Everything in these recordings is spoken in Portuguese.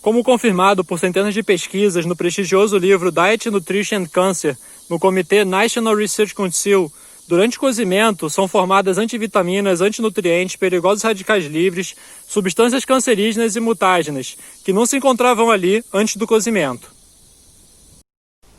Como confirmado por centenas de pesquisas no prestigioso livro Diet, Nutrition and Cancer, no Comitê National Research Council, durante o cozimento são formadas antivitaminas, antinutrientes, perigosos radicais livres, substâncias cancerígenas e mutágenas, que não se encontravam ali antes do cozimento.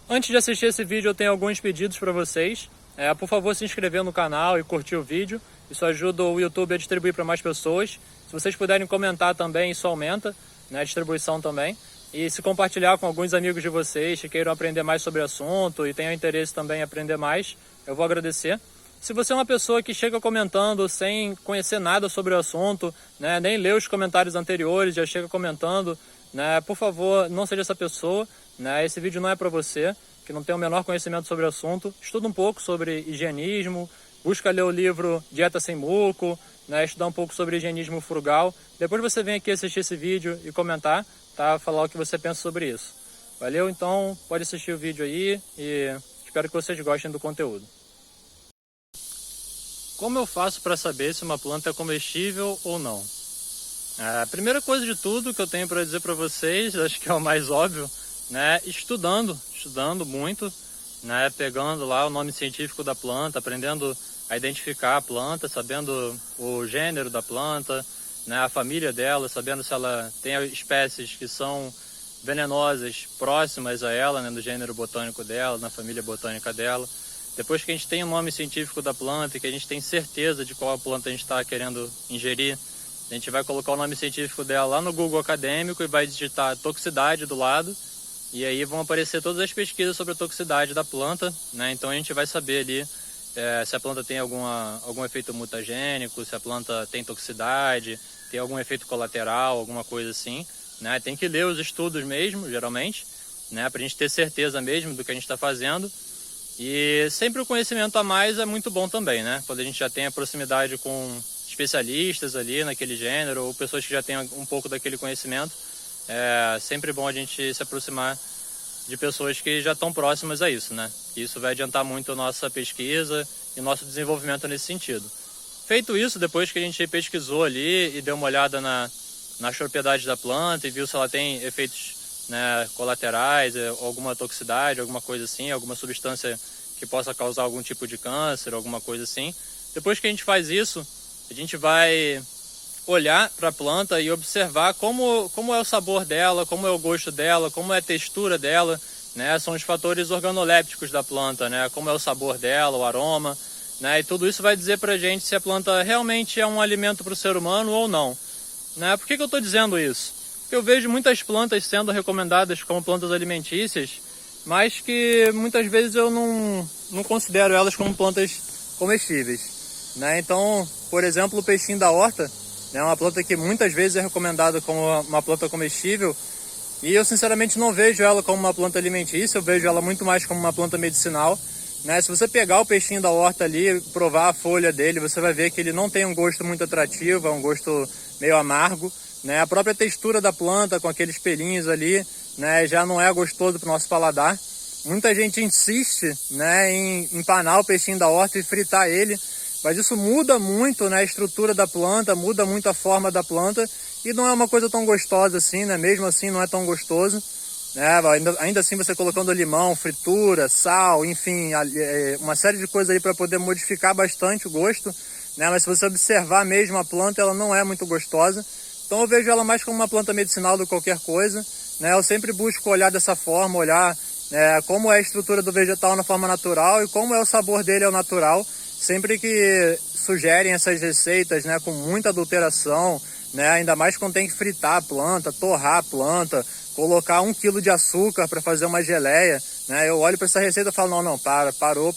Antes de assistir esse vídeo, eu tenho alguns pedidos para vocês. Por favor, se inscrever no canal e curtir o vídeo. Isso ajuda o YouTube a distribuir para mais pessoas. Se vocês puderem comentar também, isso aumenta, né, a distribuição também. E se compartilhar com alguns amigos de vocês que queiram aprender mais sobre o assunto e tenham interesse também em aprender mais, eu vou agradecer. Se você é uma pessoa que chega comentando sem conhecer nada sobre o assunto, né, nem leu os comentários anteriores, já chega comentando, né, por favor, não seja essa pessoa. Né, esse vídeo não é para você, que não tem o menor conhecimento sobre o assunto. Estuda um pouco sobre higienismo, busca ler o livro Dieta Sem Muco, né, estudar um pouco sobre higienismo frugal. Depois você vem aqui assistir esse vídeo e comentar, tá? Falar o que você pensa sobre isso. Valeu? Então pode assistir o vídeo aí e espero que vocês gostem do conteúdo. Como eu faço para saber se uma planta é comestível ou não? A primeira coisa de tudo que eu tenho para dizer para vocês, acho que é o mais óbvio, né, estudando muito, né, pegando lá o nome científico da planta, aprendendo a identificar a planta, sabendo o gênero da planta, né, a família dela, sabendo se ela tem espécies que são venenosas próximas a ela, né, no gênero botânico dela, na família botânica dela. Depois que a gente tem o nome científico da planta e que a gente tem certeza de qual planta a gente está querendo ingerir, a gente vai colocar o nome científico dela lá no Google acadêmico e vai digitar toxicidade do lado. E aí vão aparecer todas as pesquisas sobre a toxicidade da planta, né? Então a gente vai saber ali se a planta tem algum efeito mutagênico, se a planta tem toxicidade, tem algum efeito colateral, alguma coisa assim, né? Tem que ler os estudos mesmo, geralmente, né? Para a gente ter certeza mesmo do que a gente está fazendo. E sempre o conhecimento a mais é muito bom também, né? Quando a gente já tem a proximidade com especialistas ali naquele gênero, ou pessoas que já têm um pouco daquele conhecimento, é sempre bom a gente se aproximar de pessoas que já estão próximas a isso, né? Isso vai adiantar muito a nossa pesquisa e o nosso desenvolvimento nesse sentido. Feito isso, depois que a gente pesquisou ali e deu uma olhada nas propriedades da planta e viu se ela tem efeitos, né, colaterais, alguma toxicidade, alguma coisa assim, alguma substância que possa causar algum tipo de câncer, alguma coisa assim. Depois que a gente faz isso, a gente vai olhar para a planta e observar como é o sabor dela, como é o gosto dela, como é a textura dela, né? São os fatores organolépticos da planta, né? Como é o sabor dela, o aroma, né? E tudo isso vai dizer para a gente se a planta realmente é um alimento para o ser humano ou não, né? Por que eu estou dizendo isso? Porque eu vejo muitas plantas sendo recomendadas como plantas alimentícias, mas que muitas vezes eu não considero elas como plantas comestíveis, né? Então, por exemplo, o peixinho da horta é uma planta que muitas vezes é recomendada como uma planta comestível e eu sinceramente não vejo ela como uma planta alimentícia, eu vejo ela muito mais como uma planta medicinal, né? Se você pegar o peixinho da horta ali, provar a folha dele, você vai ver que ele não tem um gosto muito atrativo, é um gosto meio amargo, né? A própria textura da planta com aqueles pelinhos ali, né, já não é gostoso para o nosso paladar. Muita gente insiste, né, em empanar o peixinho da horta e fritar ele, mas isso muda muito, né, a estrutura da planta, muda muito a forma da planta e não é uma coisa tão gostosa assim, né? Mesmo assim não é tão gostoso, né? Ainda assim você colocando limão, fritura, sal, enfim, uma série de coisas aí para poder modificar bastante o gosto, né? Mas se você observar mesmo a planta, ela não é muito gostosa. Então eu vejo ela mais como uma planta medicinal do que qualquer coisa, né? Eu sempre busco olhar dessa forma, olhar como é a estrutura do vegetal na forma natural e como é o sabor dele ao natural. Sempre que sugerem essas receitas, né, com muita adulteração, né, ainda mais quando tem que fritar a planta, torrar a planta, colocar 1 quilo de açúcar para fazer uma geleia, né, eu olho para essa receita e falo, não, parou.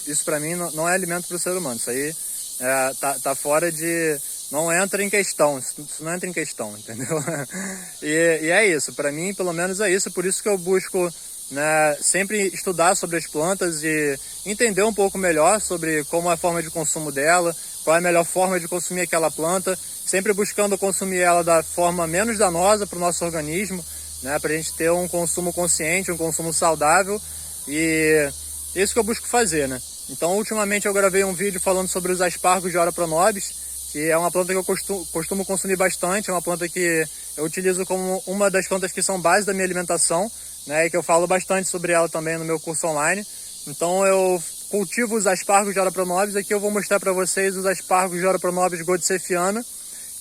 Isso para mim não é alimento para o ser humano, isso aí tá fora de... Não entra em questão, isso não entra em questão, entendeu? E é isso, para mim pelo menos é isso, por isso que eu busco, né, sempre estudar sobre as plantas e entender um pouco melhor sobre como é a forma de consumo dela, qual é a melhor forma de consumir aquela planta, sempre buscando consumir ela da forma menos danosa para o nosso organismo, né, para a gente ter um consumo consciente, um consumo saudável, e é isso que eu busco fazer, né? Então, ultimamente eu gravei um vídeo falando sobre os aspargos de Ora Pronobis, que é uma planta que eu costumo consumir bastante, é uma planta que eu utilizo como uma das plantas que são base da minha alimentação, né, e que eu falo bastante sobre ela também no meu curso online. Então eu cultivo os aspargos de Ora Pronobis. Aqui eu vou mostrar para vocês os aspargos de Ora Pronobis Godsefiana,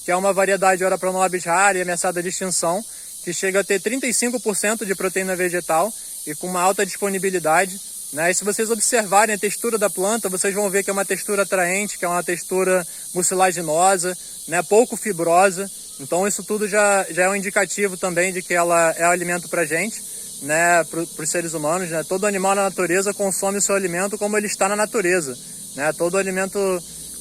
que é uma variedade de Ora Pronobis rara e ameaçada de extinção, que chega a ter 35% de proteína vegetal e com uma alta disponibilidade, né? E se vocês observarem a textura da planta, vocês vão ver que é uma textura atraente, que é uma textura mucilaginosa, né? Pouco fibrosa. Então isso tudo já é um indicativo também de que ela é alimento para a gente, né? Para os seres humanos, né? Todo animal na natureza consome o seu alimento como ele está na natureza, né? Todo alimento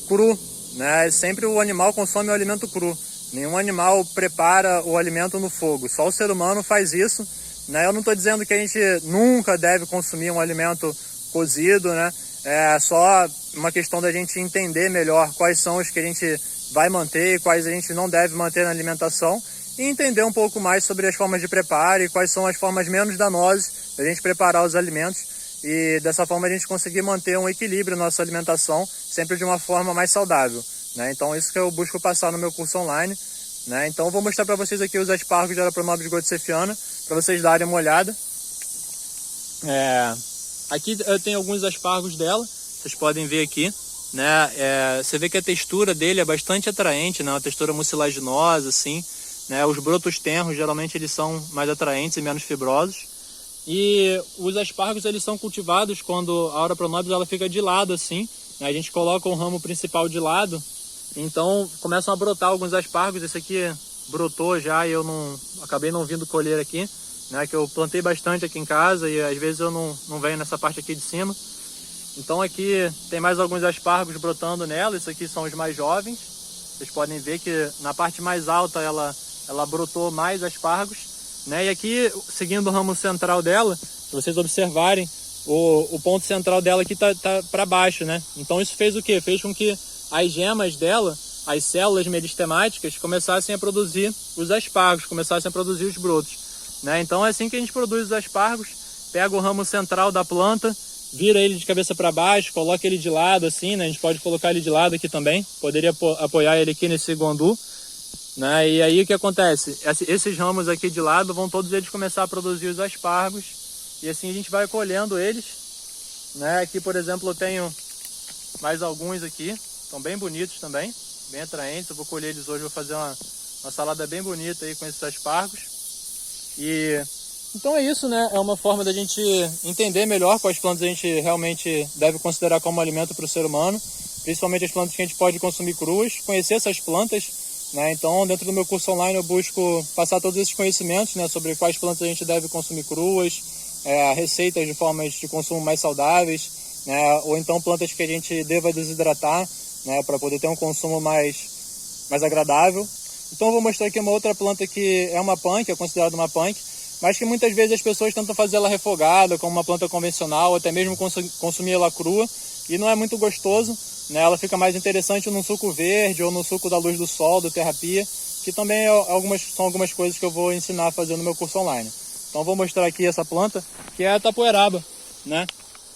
cru, né? Sempre o animal consome o alimento cru. Nenhum animal prepara o alimento no fogo. Só o ser humano faz isso, né? Eu não estou dizendo que a gente nunca deve consumir um alimento cozido, né? É só uma questão da gente entender melhor quais são os que a gente vai manter e quais a gente não deve manter na alimentação, e entender um pouco mais sobre as formas de preparo e quais são as formas menos danosas da gente preparar os alimentos, e dessa forma a gente conseguir manter um equilíbrio na nossa alimentação, sempre de uma forma mais saudável, né? Então isso que eu busco passar no meu curso online, né? Então eu vou mostrar para vocês aqui os aspargos de Ora Pronobis Godsefiana, para vocês darem uma olhada. Aqui eu tenho alguns aspargos dela, vocês podem ver aqui, né? Você vê que a textura dele é bastante atraente, né? Uma textura mucilaginosa, assim, né? Os brotos tenros geralmente eles são mais atraentes e menos fibrosos. E os aspargos eles são cultivados quando a Ora Pronobis ela fica de lado, assim, né? A gente coloca o ramo principal de lado, então começam a brotar alguns aspargos. Esse aqui brotou já e eu acabei não vindo colher aqui, né? Que eu plantei bastante aqui em casa e às vezes eu não venho nessa parte aqui de cima. Então aqui tem mais alguns aspargos brotando nela. Esses aqui são os mais jovens. Vocês podem ver que na parte mais alta ela brotou mais aspargos, né? E aqui, seguindo o ramo central dela, se vocês observarem, o ponto central dela aqui tá para baixo, né? Então isso fez o quê? Fez com que as gemas dela, as células meristemáticas, começassem a produzir os aspargos, começassem a produzir os brotos, né? Então é assim que a gente produz os aspargos. Pega o ramo central da planta, vira ele de cabeça para baixo, coloca ele de lado assim, né? A gente pode colocar ele de lado aqui também, poderia apoiar ele aqui nesse guandu, né? E aí o que acontece? Esses ramos aqui de lado vão todos eles começar a produzir os aspargos, e assim a gente vai colhendo eles, né? Aqui, por exemplo, eu tenho mais alguns aqui, estão bem bonitos também, bem atraentes. Eu vou colher eles hoje, vou fazer uma salada bem bonita aí com esses aspargos. E então é isso, né? É uma forma da gente entender melhor quais plantas a gente realmente deve considerar como alimento para o ser humano, principalmente as plantas que a gente pode consumir cruas, conhecer essas plantas, né? Então, dentro do meu curso online eu busco passar todos esses conhecimentos, né, sobre quais plantas a gente deve consumir cruas, receitas de formas de consumo mais saudáveis, né? Ou então plantas que a gente deva desidratar, né, para poder ter um consumo mais agradável. Então eu vou mostrar aqui uma outra planta que é uma punk, é considerada uma punk, mas que muitas vezes as pessoas tentam fazer ela refogada, como uma planta convencional, ou até mesmo consumir ela crua, e não é muito gostoso, né? Ela fica mais interessante num suco verde ou no suco da luz do sol, do terapia, que também são algumas coisas que eu vou ensinar a fazer no meu curso online. Então vou mostrar aqui essa planta, que é a tapoeraba, né?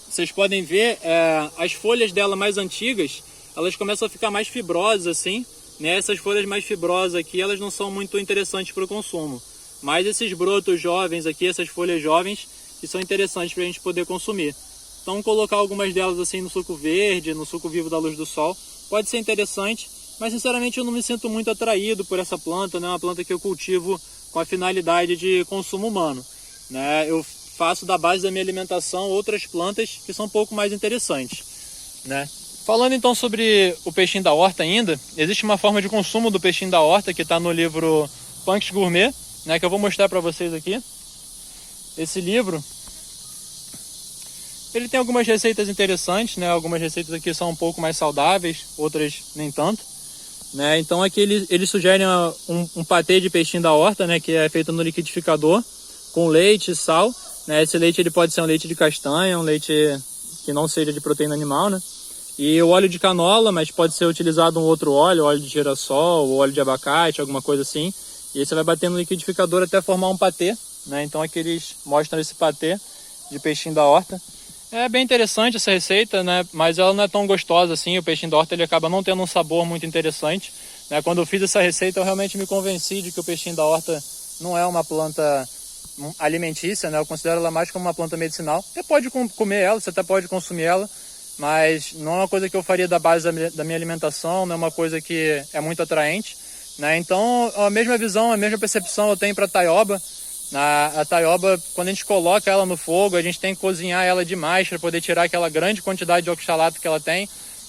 Vocês podem ver, as folhas dela mais antigas, elas começam a ficar mais fibrosas assim, né? Essas folhas mais fibrosas aqui, elas não são muito interessantes para o consumo. Mas esses brotos jovens aqui, essas folhas jovens, que são interessantes para a gente poder consumir. Então colocar algumas delas assim no suco verde, no suco vivo da luz do sol, pode ser interessante, mas sinceramente eu não me sinto muito atraído por essa planta, né? É uma planta que eu cultivo com a finalidade de consumo humano, né? Eu faço da base da minha alimentação outras plantas que são um pouco mais interessantes, né? Falando então sobre o peixinho da horta ainda, existe uma forma de consumo do peixinho da horta que está no livro Punks Gourmet, né, que eu vou mostrar para vocês aqui. Esse livro, ele tem algumas receitas interessantes, né? Algumas receitas aqui são um pouco mais saudáveis, outras nem tanto, né? Então aqui eles sugerem um patê de peixinho da horta, né, que é feito no liquidificador com leite e sal, né? Esse leite ele pode ser um leite de castanha, um leite que não seja de proteína animal, né? E o óleo de canola, mas pode ser utilizado um outro óleo de girassol, ou óleo de abacate, alguma coisa assim. E aí você vai bater no liquidificador até formar um patê, né? Então aqui eles mostram esse patê de peixinho da horta. É bem interessante essa receita, né? Mas ela não é tão gostosa assim. O peixinho da horta ele acaba não tendo um sabor muito interessante, né? Quando eu fiz essa receita, eu realmente me convenci de que o peixinho da horta não é uma planta alimentícia, né? Eu considero ela mais como uma planta medicinal. Você pode comer ela, você até pode consumir ela, mas não é uma coisa que eu faria da base da minha alimentação, não é uma coisa que é muito atraente, né? Então, a mesma visão, a mesma percepção eu tenho para a taioba. A taioba, quando a gente coloca ela no fogo, a gente tem que cozinhar ela demais para poder tirar aquela grande quantidade de oxalato que ela tem.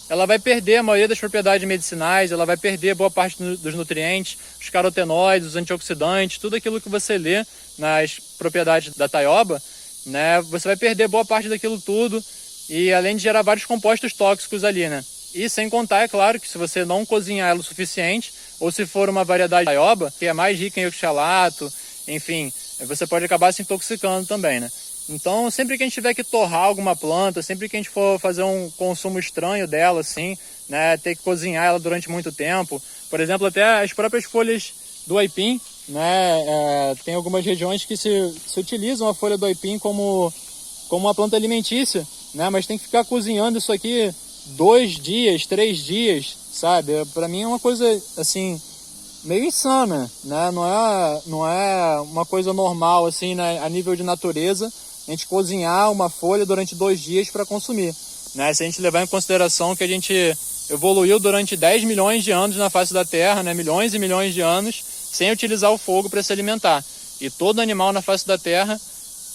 Ela vai perder a maioria das propriedades medicinais, ela vai perder boa parte dos nutrientes, os carotenoides, os antioxidantes, tudo aquilo que você lê nas propriedades da taioba, né? Você vai perder boa parte daquilo tudo e além de gerar vários compostos tóxicos ali, né? E sem contar, é claro, que se você não cozinhar ela o suficiente, ou se for uma variedade de taioba, que é mais rica em oxalato, enfim, você pode acabar se intoxicando também, né? Então, sempre que a gente tiver que torrar alguma planta, sempre que a gente for fazer um consumo estranho dela, assim, né, ter que cozinhar ela durante muito tempo, por exemplo, até as próprias folhas do aipim, né, tem algumas regiões que se utilizam a folha do aipim como uma planta alimentícia, né, mas tem que ficar cozinhando isso aqui 2 dias, 3 dias, sabe? Para mim é uma coisa, assim, meio insana, né? Não é uma coisa normal, assim, né? A nível de natureza, a gente cozinhar uma folha durante 2 dias para consumir, né? Se a gente levar em consideração que a gente evoluiu durante 10 milhões de anos na face da Terra, né? Milhões e milhões de anos, sem utilizar o fogo para se alimentar. E todo animal na face da Terra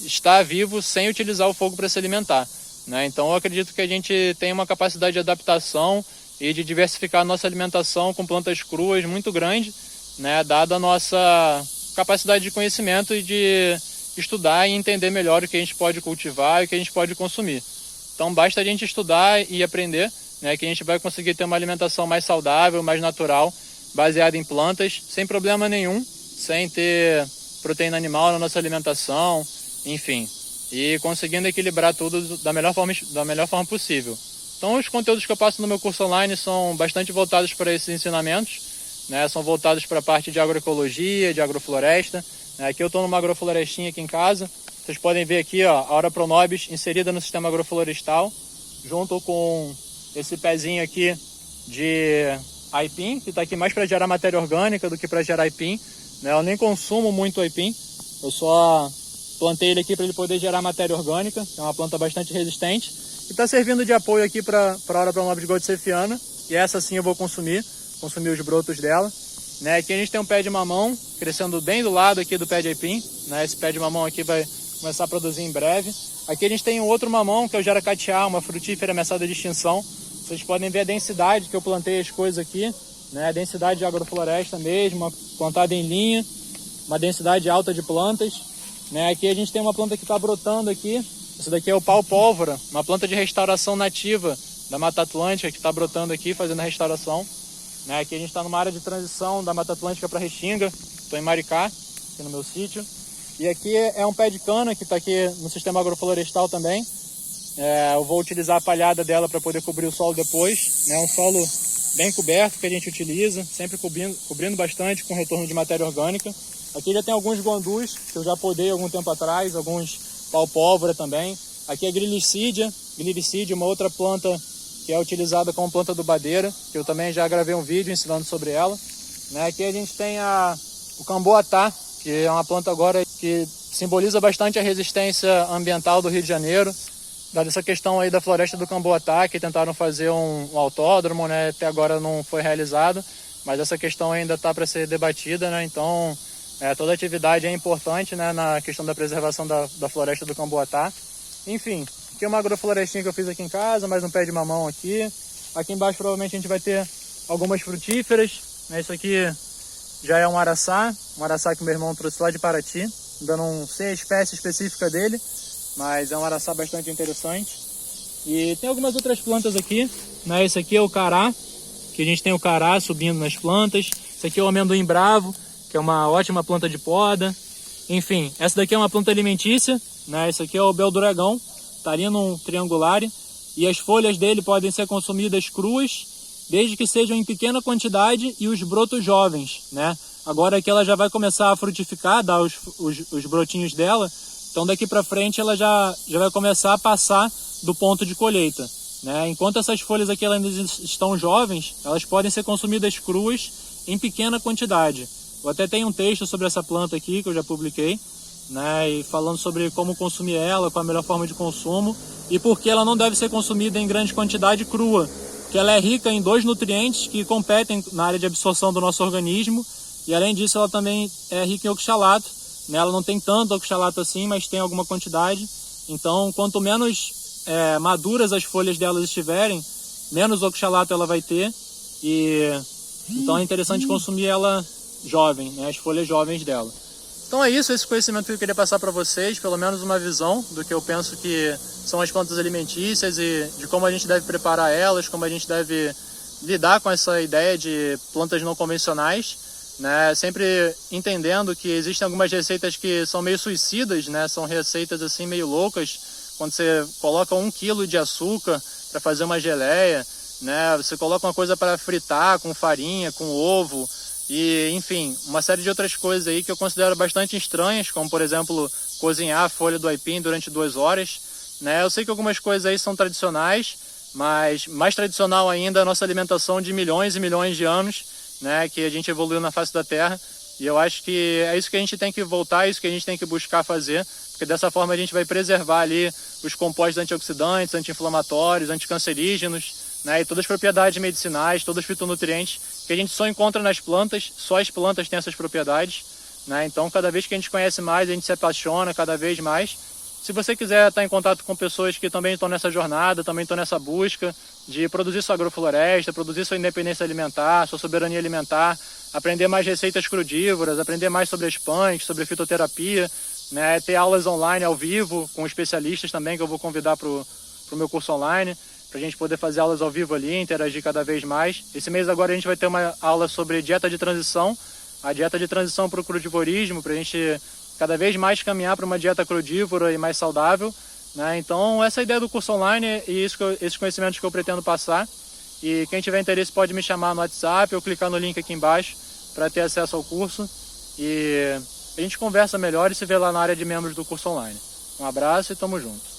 está vivo sem utilizar o fogo para se alimentar, né? Então eu acredito que a gente tem uma capacidade de adaptação e de diversificar a nossa alimentação com plantas cruas muito grande, né, dada a nossa capacidade de conhecimento e de estudar e entender melhor o que a gente pode cultivar e o que a gente pode consumir. Então basta a gente estudar e aprender, né, que a gente vai conseguir ter uma alimentação mais saudável, mais natural, baseada em plantas, sem problema nenhum, sem ter proteína animal na nossa alimentação, enfim, e conseguindo equilibrar tudo da melhor forma possível. Então os conteúdos que eu passo no meu curso online são bastante voltados para esses ensinamentos, né? São voltados para a parte de agroecologia, de agrofloresta, né? Aqui eu estou numa agroflorestinha aqui em casa. Vocês podem ver aqui, ó, a Aura Pronobis inserida no sistema agroflorestal, junto com esse pezinho aqui de aipim, que está aqui mais para gerar matéria orgânica do que para gerar aipim, né? Eu nem consumo muito aipim, eu só plantei ele aqui para ele poder gerar matéria orgânica, é uma planta bastante resistente. E está servindo de apoio aqui para a Aura Pronobis Goldsefiana, e essa sim eu vou consumir os brotos dela, né? Aqui a gente tem um pé de mamão crescendo bem do lado aqui do pé de aipim, né? Esse pé de mamão aqui vai começar a produzir em breve. Aqui a gente tem um outro mamão, que é o jaracatiá, uma frutífera ameaçada de extinção. Vocês podem ver a densidade que eu plantei as coisas aqui, né? A densidade de agrofloresta mesmo, plantada em linha, uma densidade alta de plantas, né? Aqui a gente tem uma planta que está brotando aqui. Esse daqui é o pau-pólvora, uma planta de restauração nativa da Mata Atlântica que está brotando aqui, fazendo a restauração, né? Aqui a gente está numa área de transição da Mata Atlântica para Restinga, estou em Maricá, aqui no meu sítio. E aqui é um pé de cana que está aqui no sistema agroflorestal também. Eu vou utilizar a palhada dela para poder cobrir o solo depois, né? Um solo bem coberto que a gente utiliza, sempre cobrindo bastante com retorno de matéria orgânica. Aqui já tem alguns guandus que eu já podei algum tempo atrás, alguns pau-pólvora também. Aqui é Glyricidea, uma outra planta que é utilizada como planta adubadeira, que eu também já gravei um vídeo ensinando sobre ela, né? Aqui a gente tem o camboatá, que é uma planta agora que simboliza bastante a resistência ambiental do Rio de Janeiro, dada essa questão aí da floresta do camboatá, que tentaram fazer um autódromo, né? Até agora não foi realizado, mas essa questão ainda está para ser debatida, né? Então toda atividade é importante, né, na questão da preservação da floresta do camboatá. Enfim, aqui é uma agroflorestinha que eu fiz aqui em casa, mais um pé de mamão aqui. Aqui embaixo provavelmente a gente vai ter algumas frutíferas, né? Isso aqui já é um araçá que meu irmão trouxe lá de Paraty. Ainda não sei a espécie específica dele, mas é um araçá bastante interessante. E tem algumas outras plantas aqui, né? Esse aqui é o cará, que a gente tem o cará subindo nas plantas. Esse aqui é o amendoim bravo, que é uma ótima planta de poda. Enfim, essa daqui é uma planta alimentícia, né? Esse aqui é o belduragão, Tarinum triangulare, e as folhas dele podem ser consumidas cruas, desde que sejam em pequena quantidade e os brotos jovens, né? Agora que ela já vai começar a frutificar, dar os brotinhos dela, então daqui para frente ela já vai começar a passar do ponto de colheita, né? Enquanto essas folhas aqui elas ainda estão jovens, elas podem ser consumidas cruas em pequena quantidade. Eu até tenho um texto sobre essa planta aqui que eu já publiquei, né, e falando sobre como consumir ela, qual a melhor forma de consumo e por que ela não deve ser consumida em grande quantidade crua, que ela é rica em dois nutrientes que competem na área de absorção do nosso organismo e além disso ela também é rica em oxalato, né, ela não tem tanto oxalato assim, mas tem alguma quantidade, então quanto menos maduras as folhas delas estiverem, menos oxalato ela vai ter e então é interessante consumir ela jovem, né, as folhas jovens dela. Então é isso, esse conhecimento que eu queria passar para vocês, pelo menos uma visão do que eu penso que são as plantas alimentícias e de como a gente deve preparar elas, como a gente deve lidar com essa ideia de plantas não convencionais, né? Sempre entendendo que existem algumas receitas que são meio suicidas, né? São receitas assim meio loucas, quando você coloca 1 quilo de açúcar para fazer uma geleia, né? Você coloca uma coisa para fritar com farinha, com ovo, e, enfim, uma série de outras coisas aí que eu considero bastante estranhas, como, por exemplo, cozinhar a folha do aipim durante 2 horas. Né? Eu sei que algumas coisas aí são tradicionais, mas mais tradicional ainda é a nossa alimentação de milhões e milhões de anos, né? Que a gente evoluiu na face da Terra. E eu acho que é isso que a gente tem que voltar, é isso que a gente tem que buscar fazer, porque dessa forma a gente vai preservar ali os compostos antioxidantes, anti-inflamatórios, anticancerígenos, né, e todas as propriedades medicinais, todos os fitonutrientes que a gente só encontra nas plantas, só as plantas têm essas propriedades, né? Então cada vez que a gente conhece mais, a gente se apaixona cada vez mais. Se você quiser estar em contato com pessoas que também estão nessa jornada, também estão nessa busca de produzir sua agrofloresta, produzir sua independência alimentar, sua soberania alimentar, aprender mais receitas crudívoras, aprender mais sobre as punks, sobre fitoterapia, né, ter aulas online ao vivo com especialistas também que eu vou convidar para o meu curso online, para a gente poder fazer aulas ao vivo ali, interagir cada vez mais. Esse mês agora a gente vai ter uma aula sobre dieta de transição, a dieta de transição para o crudivorismo, para a gente cada vez mais caminhar para uma dieta crudívora e mais saudável. Né? Então essa é a ideia do curso online e esses conhecimentos que eu pretendo passar. E quem tiver interesse pode me chamar no WhatsApp ou clicar no link aqui embaixo para ter acesso ao curso. E a gente conversa melhor e se vê lá na área de membros do curso online. Um abraço e tamo junto.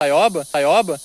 Taioba